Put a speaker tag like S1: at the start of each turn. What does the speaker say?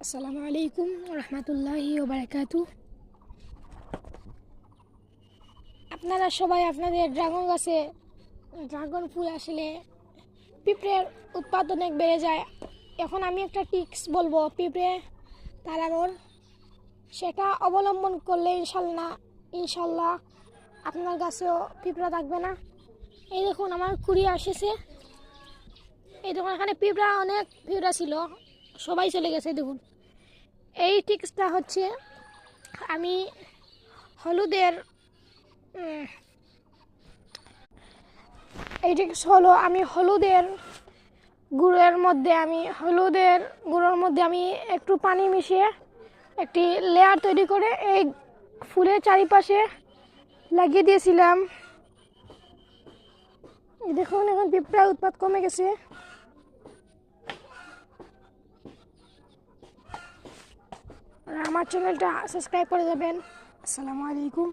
S1: আসসালামু আলাইকুম রহমতুল্লাহি ওয়া বারাকাতু। আপনারা সবাই আপনাদের ড্রাগন গাছে ড্রাগন ফুল আসলে পিঁপড়ের উৎপাদন অনেক বেড়ে যায়। এখন আমি একটা টিপস বলবো পিঁপড়ে তাড়ানোর, সেটা অবলম্বন করলে ইনশাল্লাহ আপনার গাছেও পিঁপড়া থাকবে না। এই দেখুন আমার কুড়ি এসেছে। এই দেখুন এখানে অনেক পিঁপড়া ছিল, সবাই চলে গেছে। দেখুন এই টিপসটা হচ্ছে আমি হলুদের এই টিপস হলো আমি হলুদের গুঁড়োর মধ্যে আমি একটু পানি মিশিয়ে একটি লেয়ার তৈরি করে এই ফুলের চারিপাশে লাগিয়ে দিয়েছিলাম। দেখুন এখন পিঁপড়ার উৎপাত কমে গেছে। আর আমার চ্যানেলটা সাবস্ক্রাইব করে যাবেন। আসসালামু আলাইকুম।